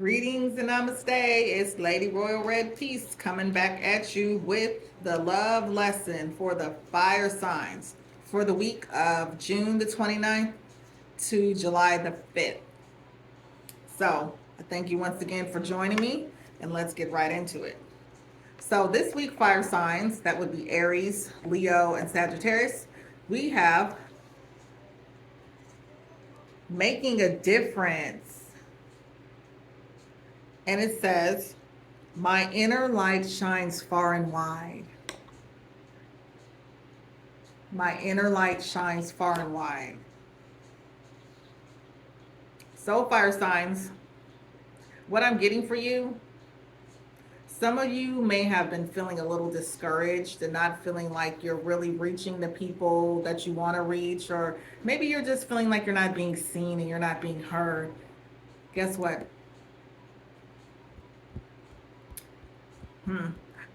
Greetings and namaste. It's Lady Royal Red Peace coming back at you with the love lesson for the fire signs for the week of June the 29th to July the 5th. So, I thank you once again for joining me, and let's get right into it. So, this week, fire signs that would be Aries, Leo, and Sagittarius, we have making a difference. And it says, my inner light shines far and wide. My inner light shines far and wide. So, fire signs, what I'm getting for you, some of you may have been feeling a little discouraged and not feeling like you're really reaching the people that you want to reach, or maybe you're just feeling like you're not being seen and you're not being heard. Guess what?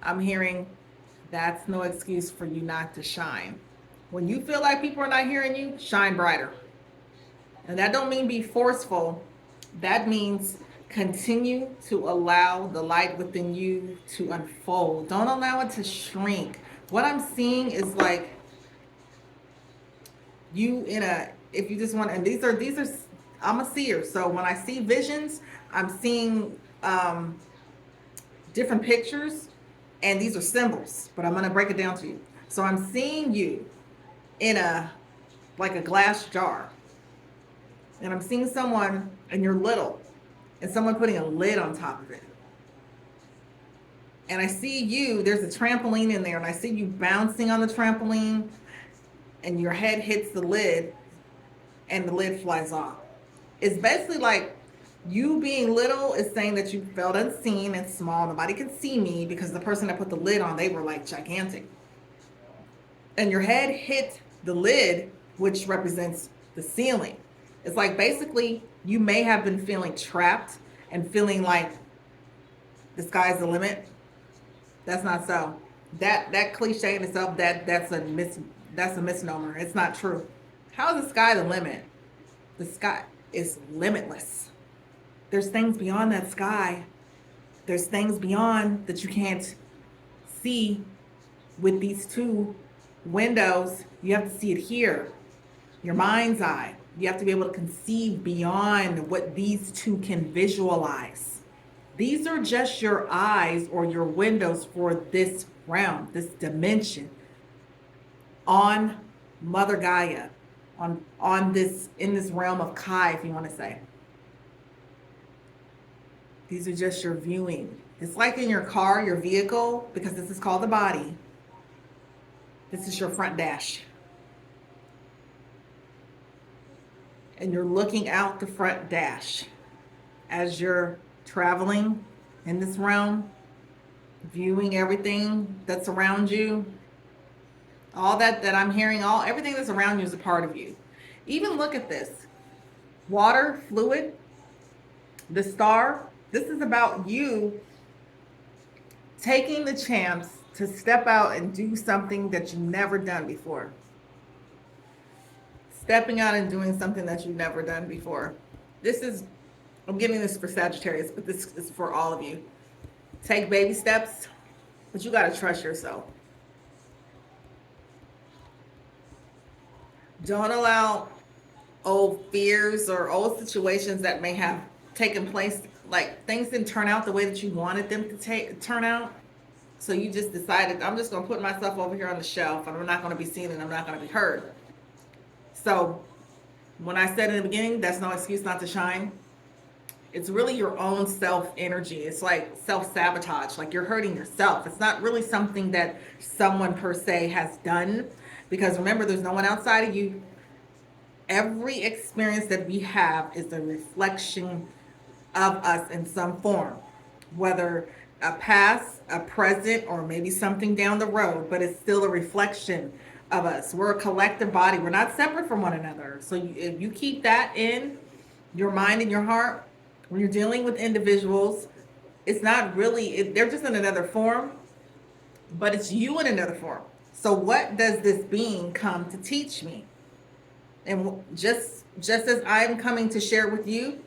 I'm hearing that's no excuse for you not to shine. When you feel like people are not hearing you, shine brighter. And that don't mean be forceful. That means continue to allow the light within you to unfold. Don't allow it to shrink. What I'm seeing is like you in a, if you just want, and these are I'm a seer. So when I see visions, I'm seeing different pictures, and these are symbols, but I'm going to break it down to you. So I'm seeing you in a, like a glass jar, and I'm seeing someone, and you're little, and someone putting a lid on top of it. And I see you, there's a trampoline in there, and I see you bouncing on the trampoline, and your head hits the lid, and the lid flies off. It's basically like you being little is saying that you felt unseen and small. Nobody could see me because the person that put the lid on, they were like gigantic. And your head hit the lid, which represents the ceiling. It's like basically you may have been feeling trapped and feeling like the sky's the limit. That's not so. That cliche in itself, that's a misnomer. It's not true. How is the sky the limit? The sky is limitless. There's things beyond that sky. There's things beyond that you can't see with these two windows. You have to see it here, your mind's eye. You have to be able to conceive beyond what these two can visualize. These are just your eyes or your windows for this realm, this dimension on Mother Gaia, on this, in this realm of Kai, if you want to say. These are just your viewing. It's like in your car, your vehicle, because this is called the body. This is your front dash. And you're looking out the front dash as you're traveling in this realm, viewing everything that's around you. All that I'm hearing, everything that's around you is a part of you. Even look at this. Water, fluid, the star. This is about you taking the chance to step out and do something that you've never done before. Stepping out and doing something that you've never done before. I'm giving this for Sagittarius, but this is for all of you. Take baby steps, but you got to trust yourself. Don't allow old fears or old situations that may have taken place, like things didn't turn out the way that you wanted them to turn out. So you just decided, I'm just going to put myself over here on the shelf, and I'm not going to be seen, and I'm not going to be heard. So when I said in the beginning, that's no excuse not to shine. It's really your own self energy. It's like self-sabotage, like you're hurting yourself. It's not really something that someone per se has done, because remember, there's no one outside of you. Every experience that we have is a reflection of us in some form, whether a past, a present, or maybe something down the road, but it's still a reflection of us. We're a collective body. We're not separate from one another. So if you keep that in your mind and your heart, when you're dealing with individuals, it's not really, they're just in another form, but it's you in another form. So what does this being come to teach me? And just as I'm coming to share with you,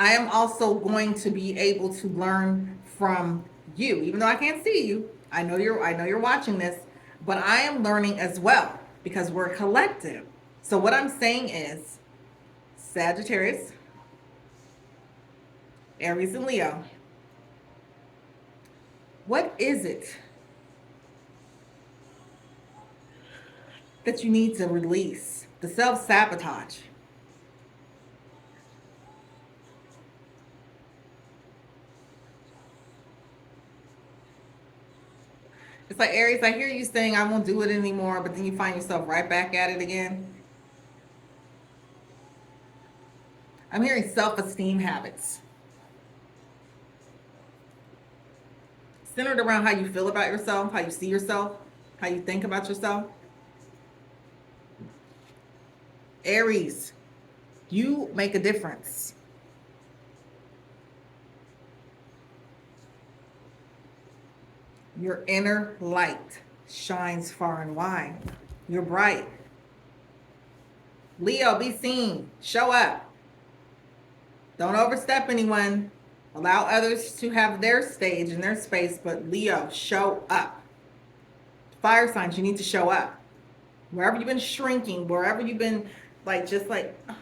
I am also going to be able to learn from you, even though I can't see you. I know you're watching this, but I am learning as well because we're a collective. So what I'm saying is Sagittarius, Aries, and Leo. What is it that you need to release? The self sabotage. It's like Aries, I hear you saying I won't do it anymore, but then you find yourself right back at it again. I'm hearing self esteem habits centered around how you feel about yourself, how you see yourself, how you think about yourself. Aries, you make a difference. Your inner light shines far and wide. You're bright. Leo, be seen. Show up. Don't overstep anyone. Allow others to have their stage and their space, but Leo, show up. Fire signs, you need to show up. Wherever you've been shrinking, wherever you've been like, just like, "Ugh,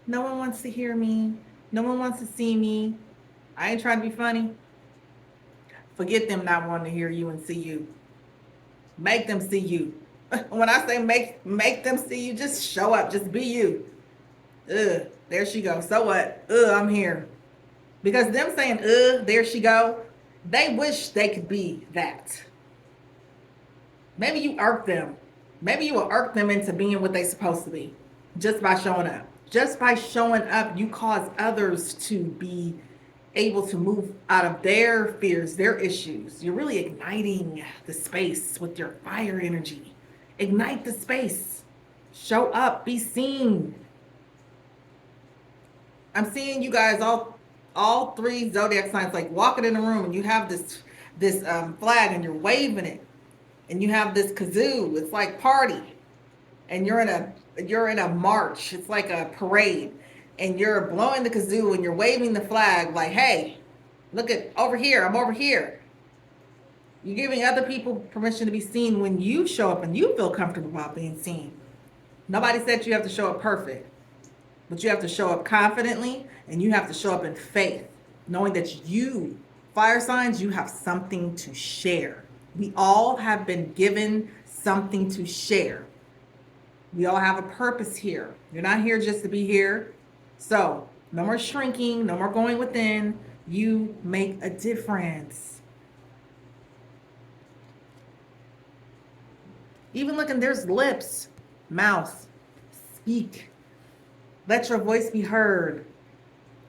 no one wants to hear me. No one wants to see me. I ain't trying to be funny." Forget them not wanting to hear you and see you. Make them see you. When I say make them see you, just show up. Just be you. Ugh, there she goes. So what? Ugh, I'm here. Because them saying, ugh, there she go, they wish they could be that. Maybe you irk them. Maybe you will irk them into being what they're supposed to be just by showing up. Just by showing up, you cause others to be able to move out of their fears, their issues. You're really igniting the space with your fire energy. Ignite the space. Show up, be seen. I'm seeing you guys all three zodiac signs like walking in the room and you have this flag and you're waving it and you have this kazoo. It's like party, and you're in a march. It's like a parade, and you're blowing the kazoo and you're waving the flag like, hey, look at over here. I'm over here. You're giving other people permission to be seen when you show up and you feel comfortable about being seen. Nobody said you have to show up perfect, but you have to show up confidently and you have to show up in faith, knowing that you, fire signs, you have something to share. We all have been given something to share. We all have a purpose here. You're not here just to be here. So, no more shrinking, no more going within. You make a difference. Even looking, there's lips, mouth, speak. Let your voice be heard.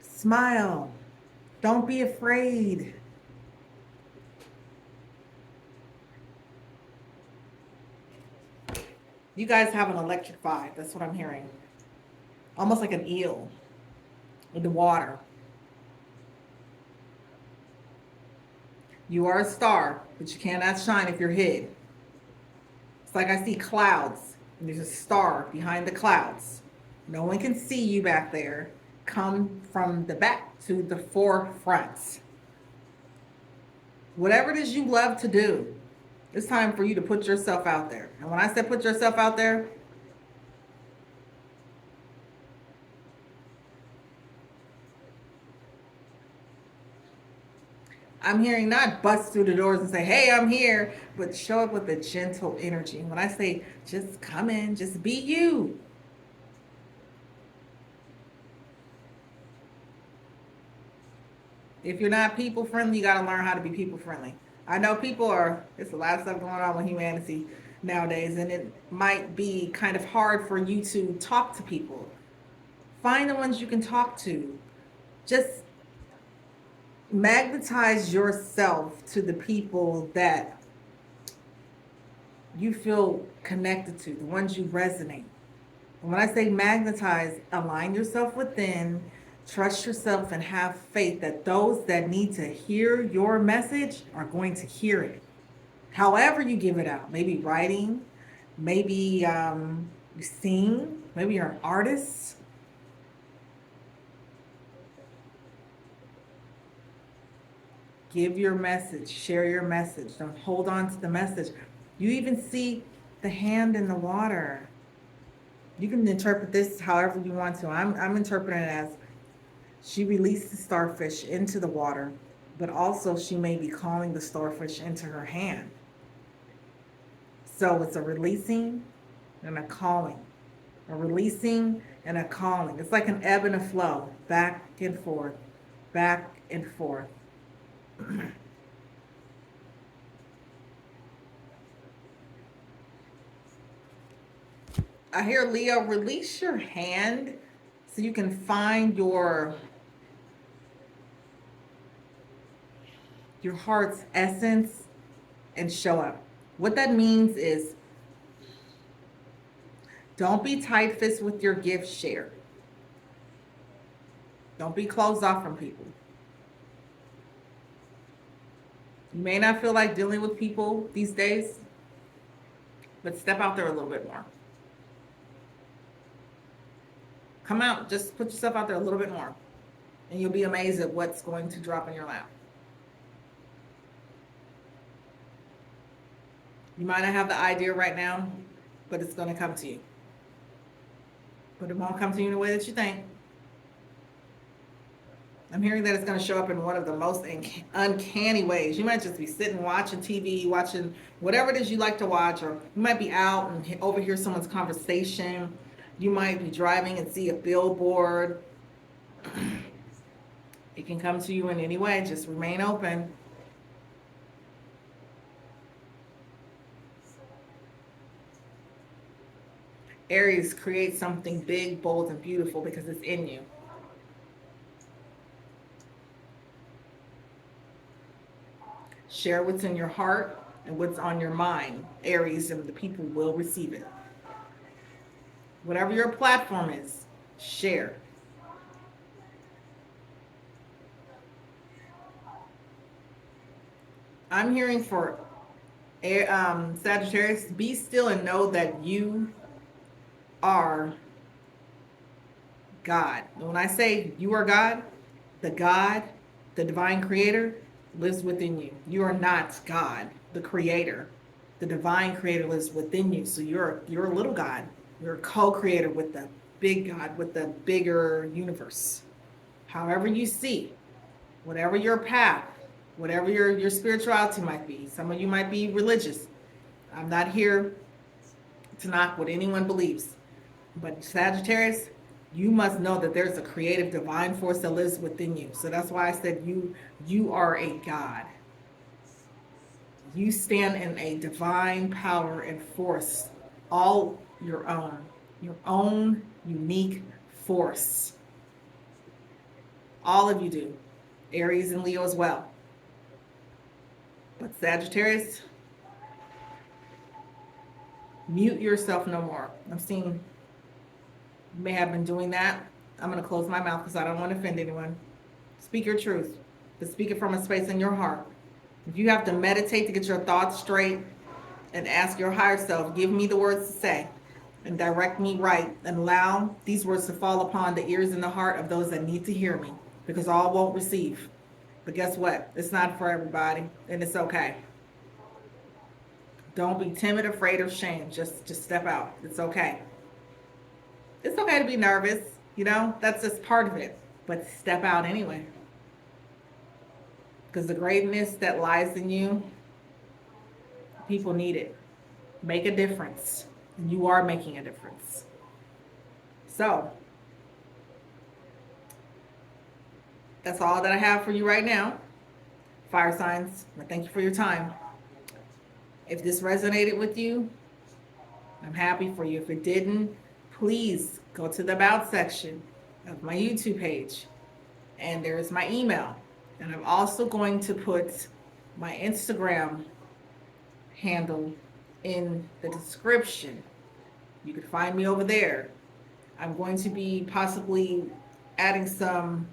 Smile. Don't be afraid. You guys have an electric vibe. That's what I'm hearing. Almost like an eel in the water. You are a star, but you cannot shine if you're hid. It's like I see clouds, and there's a star behind the clouds. No one can see you back there. Come from the back to the forefront. Whatever it is you love to do, it's time for you to put yourself out there. And when I say put yourself out there, I'm hearing not bust through the doors and say, hey, I'm here, but show up with a gentle energy. When I say just come in, just be you. If you're not people friendly, you got to learn how to be people friendly. I know it's a lot of stuff going on with humanity nowadays, and it might be kind of hard for you to talk to people. Find the ones you can talk to. Just magnetize yourself to the people that you feel connected to, the ones you resonate. And when I say magnetize, align yourself within, trust yourself, and have faith that those that need to hear your message are going to hear it. However you give it out, maybe writing, maybe you sing, maybe you're an artist. Give your message, share your message. Don't hold on to the message. You even see the hand in the water. You can interpret this however you want to. I'm interpreting it as she released the starfish into the water, but also she may be calling the starfish into her hand. So it's a releasing and a calling, a releasing and a calling. It's like an ebb and a flow, back and forth, back and forth. I hear Leo, release your hand so you can find your heart's essence and show up. What that means is don't be tight-fisted with your gift share. Don't be closed off from people. You may not feel like dealing with people these days, but step out there a little bit more. Come out, just put yourself out there a little bit more, and you'll be amazed at what's going to drop in your lap. You might not have the idea right now, but it's going to come to you. But it won't come to you in the way that you think. I'm hearing that it's going to show up in one of the most uncanny ways. You might just be sitting watching TV, watching whatever it is you like to watch, or you might be out and overhear someone's conversation. You might be driving and see a billboard. It can come to you in any way. Just remain open. Aries, create something big, bold, and beautiful because it's in you. Share what's in your heart and what's on your mind, Aries, and the people will receive it. Whatever your platform is, share. I'm hearing for Sagittarius, be still and know that you are God. When I say you are God, the divine creator, lives within you. You are not God, the creator. The divine creator lives within you. So you're a little God. You're a co-creator with the big God, with the bigger universe. However you see, whatever your path, whatever your spirituality might be. Some of you might be religious. I'm not here to knock what anyone believes. But Sagittarius, you must know that there's a creative divine force that lives within you. So that's why I said you are a God. You stand in a divine power and force, all your own unique force. All of you do. Aries and Leo as well. But Sagittarius, mute yourself no more. I'm seeing you may have been doing that. I'm going to close my mouth because I don't want to offend anyone. Speak your truth, but speak it from a space in your heart. If you have to meditate to get your thoughts straight and ask your higher self, give me the words to say and direct me right, and allow these words to fall upon the ears and the heart of those that need to hear me, because all won't receive. But guess what? It's not for everybody, and it's okay. Don't be timid, afraid, or ashamed. Just step out. It's okay. It's okay to be nervous, that's just part of it. But step out anyway. Because the greatness that lies in you, people need it. Make a difference. And you are making a difference. So, that's all that I have for you right now. Fire signs, I thank you for your time. If this resonated with you, I'm happy for you. If it didn't, please go to the About section of my YouTube page, and there's my email. And I'm also going to put my Instagram handle in the description. You can find me over there. I'm going to be possibly adding some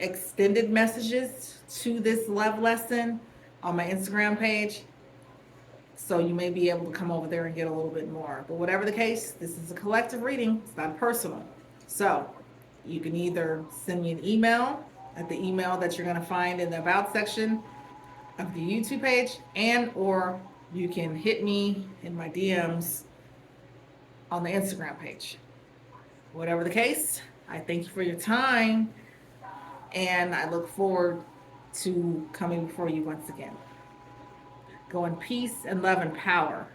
extended messages to this love lesson on my Instagram page. So you may be able to come over there and get a little bit more. But whatever the case, this is a collective reading. It's not personal. So you can either send me an email at the email that you're going to find in the About section, of the YouTube page, and or you can hit me in my DMs on the Instagram page. Whatever the case, I thank you for your time, and I look forward to coming before you once again. Go in peace and love and power,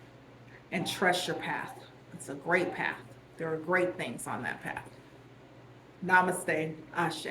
and trust your path. It's a great path. There are great things on that path. Namaste, Ashe.